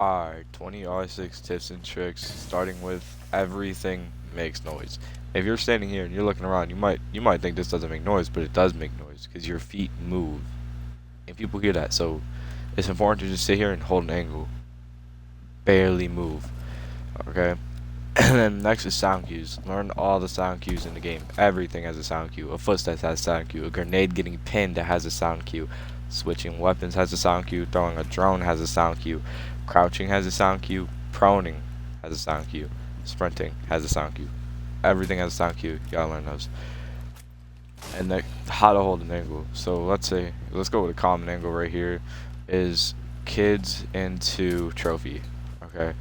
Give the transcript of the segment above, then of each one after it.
Alright, 20 R6 tips and tricks, starting with everything makes noise. If you're standing here and you're looking around, you might think this doesn't make noise, but it does make noise because your feet move and people hear that. So it's important to just sit here and hold an angle, barely move. Okay. And then next is sound cues. Learn all the sound cues in the game. Everything has a sound cue. A footstep has a sound cue. A grenade getting pinned has a sound cue. Switching weapons has a sound cue. Throwing a drone has a sound cue. Crouching has a sound cue. Proning has a sound cue. Sprinting has a sound cue. Everything has a sound cue. You gotta learn those. And then how to hold an angle. So let's go with a common angle right here. Is kids into trophy. Okay.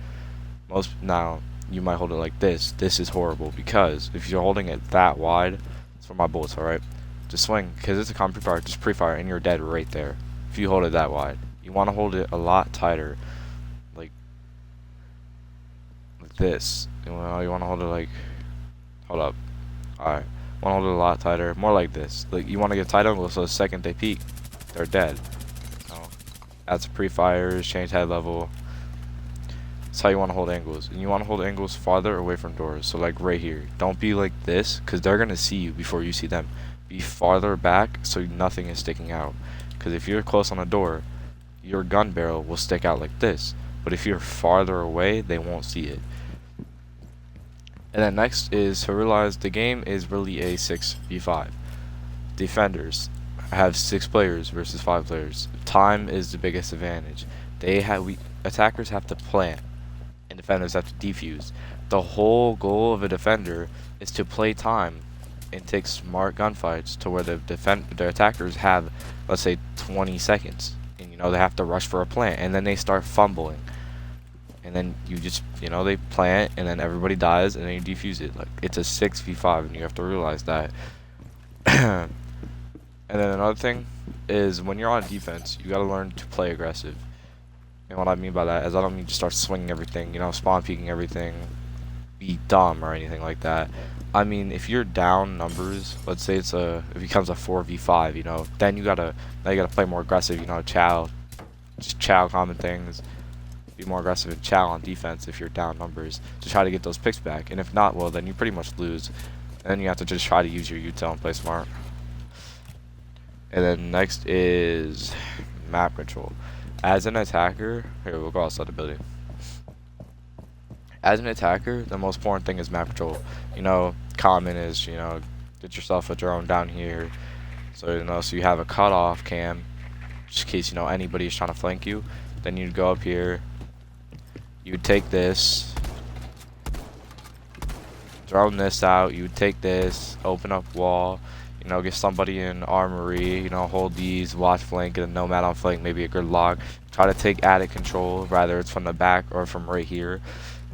Most now you might hold it like this. This is horrible because if you're holding it that wide, it's for my bullets, alright? Just swing, because it's a common pre-fire, just pre-fire and you're dead right there. If you hold it that wide. You want to hold it a lot tighter. Like this. You want to hold it like, hold up. Alright. Want to hold it a lot tighter. More like this. Like you want to get tight angle so the second they peek, they're dead. So, that's pre-fires, change head level. That's how you want to hold angles. And you want to hold angles farther away from doors. So like right here. Don't be like this because they're going to see you before you see them. Be farther back so nothing is sticking out. Because if you're close on a door, your gun barrel will stick out like this. But if you're farther away, they won't see it. And then next is to realize the game is really a 6v5. Defenders have 6 players versus 5 players. Time is the biggest advantage. Attackers have to plant and defenders have to defuse. The whole goal of a defender is to play time and take smart gunfights to where the attackers have, let's say, 20 seconds, and they have to rush for a plant, and then they start fumbling, and then they plant, and then everybody dies, and then you defuse it. Like it's a 6v5, and you have to realize that. And then another thing is when you're on defense, you gotta learn to play aggressive. And what I mean by that is I don't mean just start swinging everything, spawn peeking everything, be dumb or anything like that. I mean, if you're down numbers, let's say it becomes a 4v5, then you gotta play more aggressive, just chow common things. Be more aggressive and chow on defense if you're down numbers to try to get those picks back. And if not, well, then you pretty much lose. And then you have to just try to use your util and play smart. And then next is map control. As an attacker, here we'll go outside the building. As an attacker, the most important thing is map control. Common is, get yourself a drone down here. So, so you have a cutoff cam, just in case, anybody's trying to flank you. Then you'd go up here. You'd take this. Drone this out. You'd take this. Open up wall. Get somebody in armory, hold these, watch flank, get a nomad on flank, maybe a gridlock. Try to take attic control, rather it's from the back or from right here.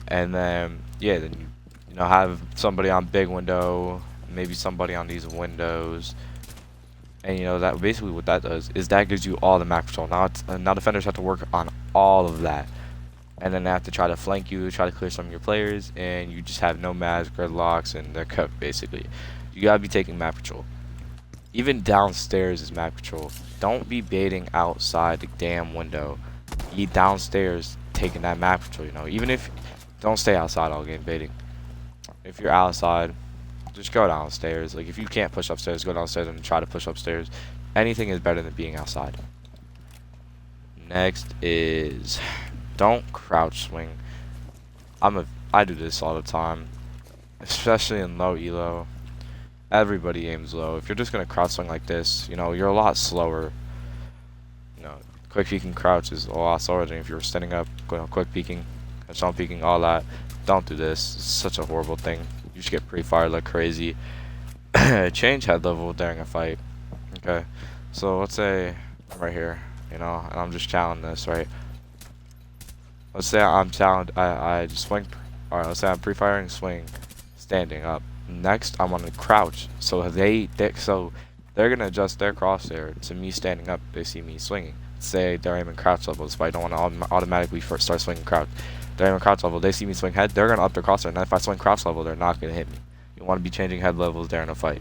And then, yeah, then have somebody on big window, maybe somebody on these windows. And that basically what that does is that gives you all the map control. Now defenders have to work on all of that. And then they have to try to flank you, try to clear some of your players, and you just have nomads, gridlocks, and they're cooked basically. You gotta be taking map control. Even downstairs is map control. Don't be baiting outside the damn window. Be downstairs taking that map control, Even if, don't stay outside all game baiting. If you're outside, just go downstairs. Like if you can't push upstairs, go downstairs and try to push upstairs. Anything is better than being outside. Next is, don't crouch swing. I do this all the time, especially in low elo. Everybody aims low. If you're just gonna crouch swing like this, you're a lot slower. Quick peeking crouch is a lot slower than if you're standing up, going quick peeking, headshot peeking, all that. Don't do this. It's such a horrible thing. You should get pre-fired like crazy. Change head level during a fight. Okay, so let's say I'm right here, and I'm just challenging this, right? Let's say I'm challenged. I just swing. All right, let's say I'm pre-firing swing, standing up. Next, I'm gonna crouch, so they're gonna adjust their crosshair to me standing up. They see me swinging. Say they're aiming crouch levels, but I don't want to automatically first start swinging crouch. They're aiming crouch level. They see me swing head. They're gonna up their crosshair, and if I swing crouch level, they're not gonna hit me. You want to be changing head levels during a fight.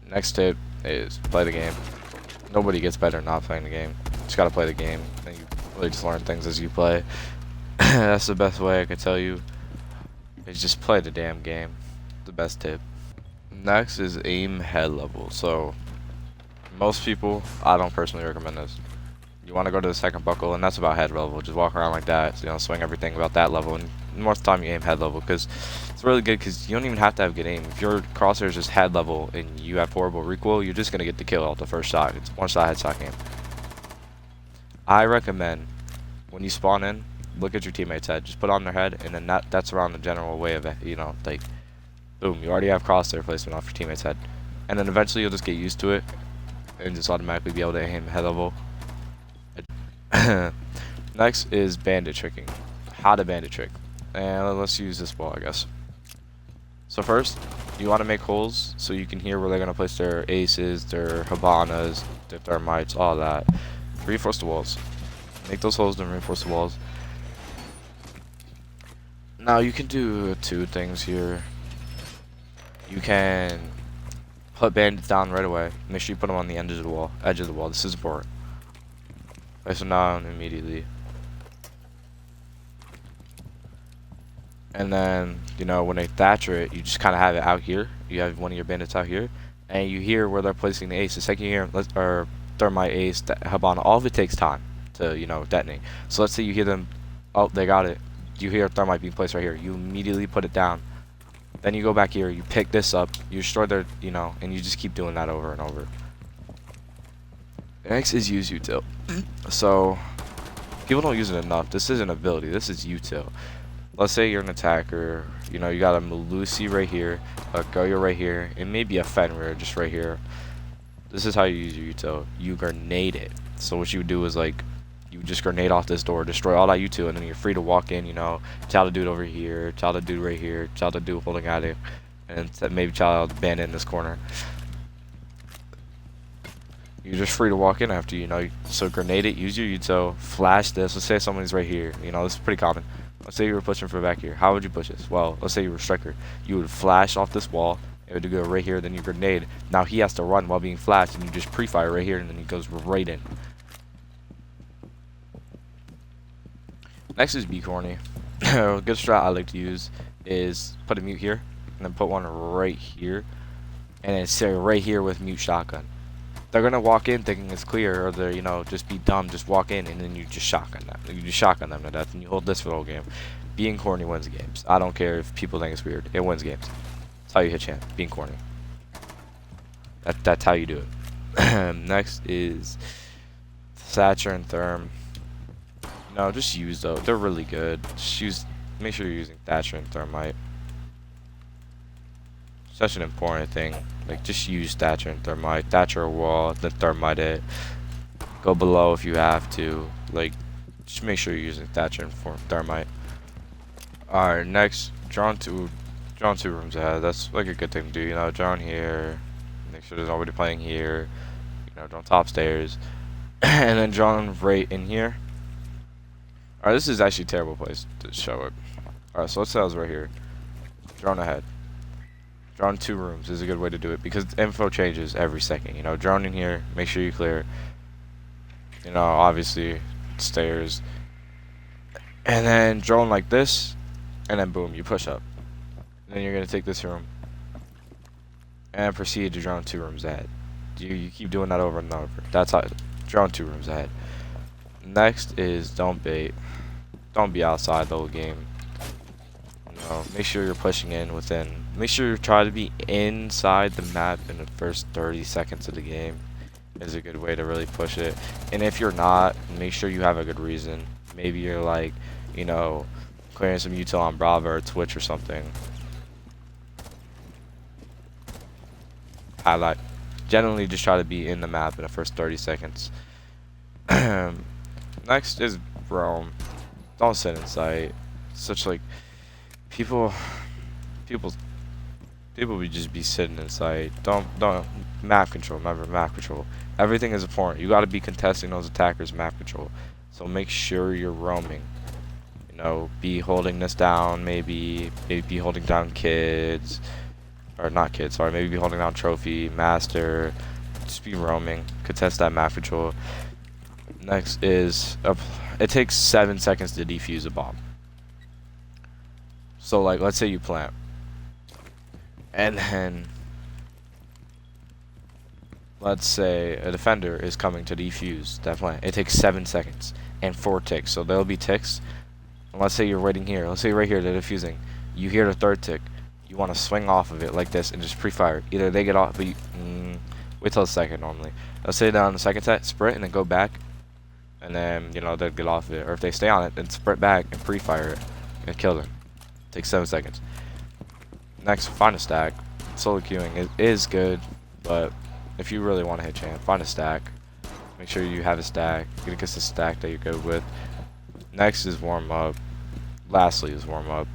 Next tip is play the game. Nobody gets better not playing the game. Just gotta play the game, and you really just learn things as you play. That's the best way I could tell you. Is just play the damn game. The best tip. Next is aim head level. So most people, I don't personally recommend this. You want to go to the second buckle, and that's about head level. Just walk around like that, so, you know, swing everything about that level, and most of the time you aim head level, because it's really good, because you don't even have to have good aim. If your crosshair is just head level, and you have horrible recoil, you're just going to get the kill off the first shot. It's one-shot headshot game. I recommend, when you spawn in, look at your teammate's head. Just put on their head, and then that's around the general way of it, you know, like, boom, you already have crosshair placement off your teammate's head. And then eventually you'll just get used to it, and just automatically be able to aim head level. Next is bandit tricking. How to bandit trick. And let's use this ball, I guess. So first, you want to make holes so you can hear where they're going to place their aces, their habanas, their thermites, all that. Reinforce the walls. Make those holes and reinforce the walls. Now you can do two things here. You can put bandits down right away. Make sure you put them on the edge of the wall. This is important. Place them down immediately. And then, you know, when they thatcher it, you just kind of have it out here. You have one of your bandits out here, and you hear where they're placing the ace. The second you hear, or thermite, ace, habana, all of it takes time to, you know, detonate. So let's say you hear them, oh, they got it. You hear a thermite being placed right here. You immediately put it down. Then you go back here, you pick this up, you destroy their, you know, and you just keep doing that over and over. Next is use util. So people don't use it enough. This is an ability. This is util. Let's say you're an attacker. You know, you got a Melusi right here, a Goyo right here, and maybe a Fenrir just right here. This is how you use your util. You grenade it. So what you do is, like, you just grenade off this door, destroy all that util, and then you're free to walk in. You know, child the dude over here, child the dude right here, child the dude holding at it, and maybe child bandit in this corner. You're just free to walk in after, you know. So grenade it, use your util, flash this. Let's say someone's right here. You know, this is pretty common. Let's say you were pushing from back here. How would you push this? Well, let's say you were a striker. You would flash off this wall. It would go right here. Then you grenade. Now he has to run while being flashed, and you just pre-fire right here, and then he goes right in. Next is be corny. A good strat I like to use is put a mute here, and then put one right here, and then sit right here with mute shotgun. They're gonna walk in thinking it's clear, or they're, you know, just be dumb, just walk in, and then you just shotgun them. You just shotgun them to death, and you hold this for the whole game. Being corny wins games. I don't care if people think it's weird. It wins games. That's how you hit champ. Being corny. That's how you do it. Next is Thatcher and Therm. No, just use those. They're really good. Just use. Make sure you're using Thatcher and Thermite. Such an important thing. Like, just use Thatcher and Thermite. Thatcher a wall, then Thermite it. Go below if you have to. Like, just make sure you're using Thatcher and Thermite. Alright, next, drawn two rooms ahead. That's like a good thing to do. You know, drawn here. Make sure there's nobody playing here. You know, drawn top stairs. And then drawn right in here. Alright, this is actually a terrible place to show it. Alright, so let's say I was right here. Drawn ahead. Drawn two rooms is a good way to do it, because info changes every second. You know, drawn in here, make sure you clear. You know, obviously, stairs. And then drawn like this, and then boom, you push up. And then you're going to take this room, and proceed to drawn two rooms ahead. You keep doing that over and over. That's how, drawn two rooms ahead. Next is don't bait. Don't be outside the whole game. Make sure you're pushing in within. Make sure you try to be inside the map in the first 30 seconds of the game. Is a good way to really push it. And if you're not, make sure you have a good reason. Maybe you're like, you know, clearing some util on Brava or Twitch or something. Highlight. Generally, just try to be in the map in the first 30 seconds. Next is roam. Don't sit in sight. Such like people would just be sitting inside. Don't map control. Remember, map control. Everything is important. You got to be contesting those attackers' map control. So make sure you're roaming. You know, be holding this down. Maybe be holding down kids, or not kids. Sorry, maybe be holding down trophy, master. Just be roaming. Contest that map control. Next is it takes 7 seconds to defuse a bomb. So like, let's say you plant, and then let's say a defender is coming to defuse that plant. It takes 7 seconds and 4 ticks. So there'll be ticks. And let's say you're waiting here. Let's say right here they're defusing. You hear the third tick. You want to swing off of it like this and just pre-fire. Either they get off, but you, wait till the second normally. Let's say they're on the second set, sprint and then go back, and then they'll get off of it. Or if they stay on it, then sprint back and pre-fire it and kill them. Takes 7 seconds. Next, find a stack. Solo queuing is good, but if you really want to hit champ, find a stack. Make sure you have a stack. Get a stack that you're good with. Next is warm up. Lastly is warm up.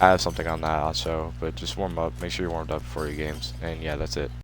I have something on that I'll show, but just warm up. Make sure you're warmed up before your games. And yeah, that's it.